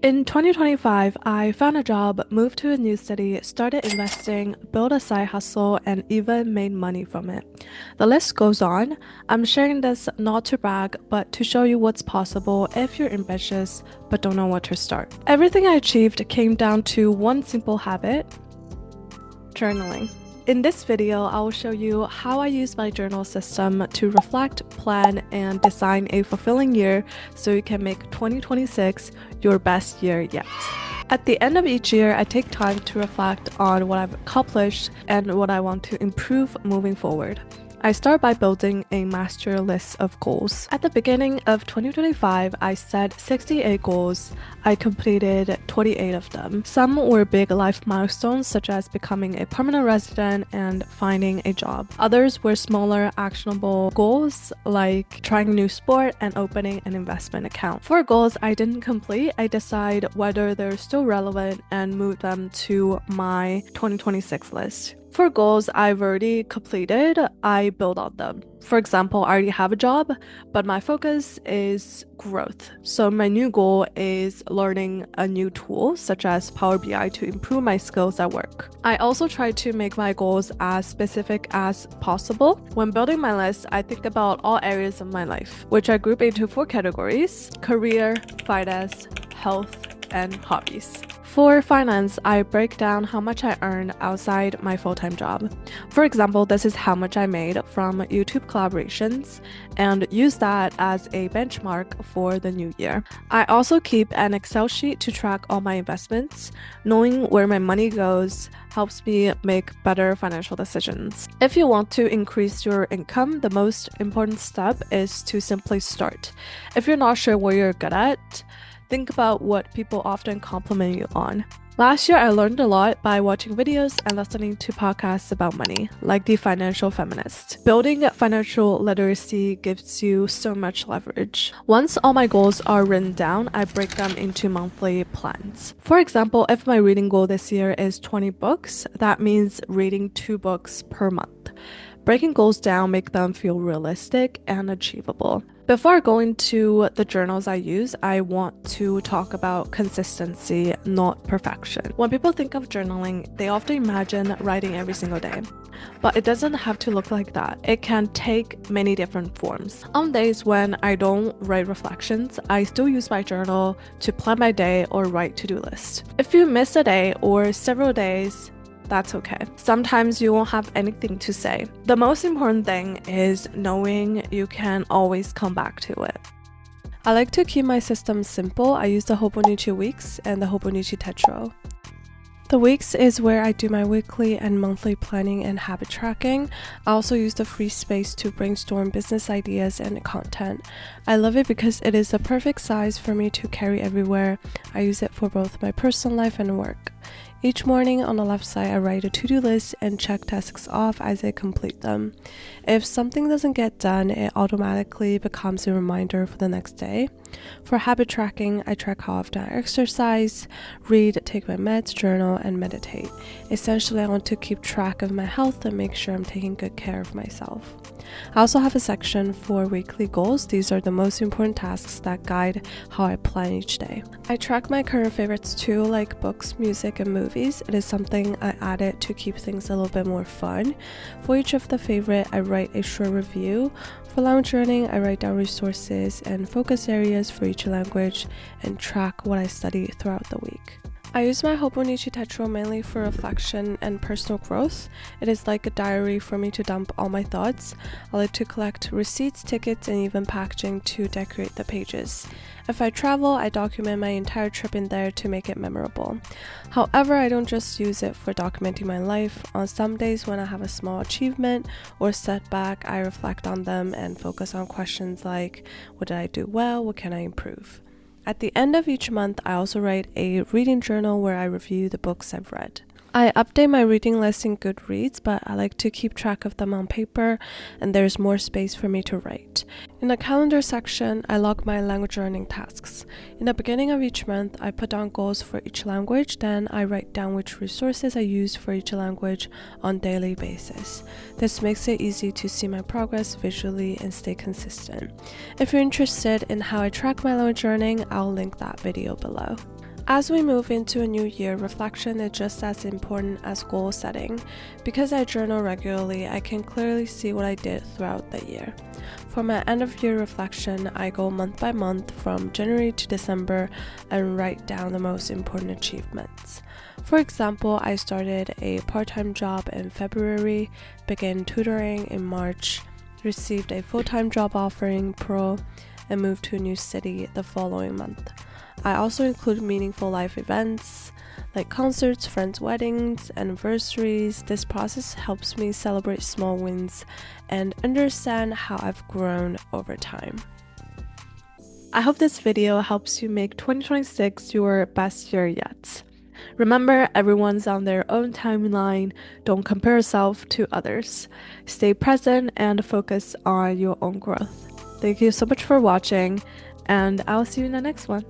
In 2025, I found a job, moved to a new city, started investing, built a side hustle, and even made money from it. The list goes on. I'm sharing this not to brag, but to show you what's possible if you're ambitious but don't know what to start. Everything I achieved came down to one simple habit: journaling. In this video, I will show you how I use my journal system to reflect, plan, and design a fulfilling year so you can make 2026 your best year yet. At the end of each year, I take time to reflect on what I've accomplished and what I want to improve moving forward. I start by building a master list of goals. At the beginning of 2025, I set 68 goals. I completed 28 of them. Some were big life milestones, such as becoming a permanent resident and finding a job. Others were smaller, actionable goals, like trying a new sport and opening an investment account. For goals I didn't complete, I decide whether they're still relevant and move them to my 2026 list. For goals I've already completed, I build on them. For example, I already have a job, but my focus is growth. So my new goal is learning a new tool, such as Power BI, to improve my skills at work. I also try to make my goals as specific as possible. When building my list, I think about all areas of my life, which I group into 4 categories: career, finance, health, and hobbies. For finance, I break down how much I earn outside my full-time job. For example, this is how much I made from YouTube collaborations, and use that as a benchmark for the new year. I also keep an Excel sheet to track all my investments. Knowing where my money goes helps me make better financial decisions. If you want to increase your income, the most important step is to simply start. If you're not sure what you're good at, think about what people often compliment you on. Last year, I learned a lot by watching videos and listening to podcasts about money, like The Financial Feminist. Building financial literacy gives you so much leverage. Once all my goals are written down, I break them into monthly plans. For example, if my reading goal this year is 20 books, that means reading 2 books per month. Breaking goals down make them feel realistic and achievable. Before going to the journals I use, I want to talk about consistency, not perfection. When people think of journaling, they often imagine writing every single day. But it doesn't have to look like that. It can take many different forms. On days when I don't write reflections, I still use my journal to plan my day or write to-do list. If you miss a day or several days, that's okay. Sometimes you won't have anything to say. The most important thing is knowing you can always come back to it. I like to keep my system simple. I use the Hobonichi weeks and the Hobonichi Techo. The weeks is where I do my weekly and monthly planning and habit tracking. I also use the free space to brainstorm business ideas and content. I love it because it is the perfect size for me to carry everywhere. I use it for both my personal life and work. Each morning on the left side, I write a to-do list and check tasks off as I complete them. If something doesn't get done, it automatically becomes a reminder for the next day. For habit tracking, I track how often I exercise, read, take my meds, journal, and meditate. Essentially, I want to keep track of my health and make sure I'm taking good care of myself. I also have a section for weekly goals. These are the most important tasks that guide how I plan each day. I track my current favorites too, like books, music, and movies. It is something I added to keep things a little bit more fun. For each of the favorite, I write a short review. For language learning, I write down resources and focus areas for each language and track what I study throughout the week. I use my Hobonichi Techo mainly for reflection and personal growth. It is like a diary for me to dump all my thoughts. I like to collect receipts, tickets, and even packaging to decorate the pages. If I travel, I document my entire trip in there to make it memorable. However, I don't just use it for documenting my life. On some days when I have a small achievement or setback, I reflect on them and focus on questions like, what did I do well? What can I improve? At the end of each month, I also write a reading journal where I review the books I've read. I update my reading list in Goodreads, but I like to keep track of them on paper, and there's more space for me to write. In the calendar section, I log my language learning tasks. In the beginning of each month, I put down goals for each language, then I write down which resources I use for each language on a daily basis. This makes it easy to see my progress visually and stay consistent. If you're interested in how I track my language learning, I'll link that video below. As we move into a new year, reflection is just as important as goal setting. Because I journal regularly, I can clearly see what I did throughout the year. For my end of year reflection, I go month by month from January to December and write down the most important achievements. For example, I started a part-time job in February, began tutoring in March, received a full-time job offer in April, and moved to a new city the following month. I also include meaningful life events like concerts, friends' weddings, anniversaries. This process helps me celebrate small wins and understand how I've grown over time. I hope this video helps you make 2026 your best year yet. Remember, everyone's on their own timeline. Don't compare yourself to others. Stay present and focus on your own growth. Thank you so much for watching, and I'll see you in the next one.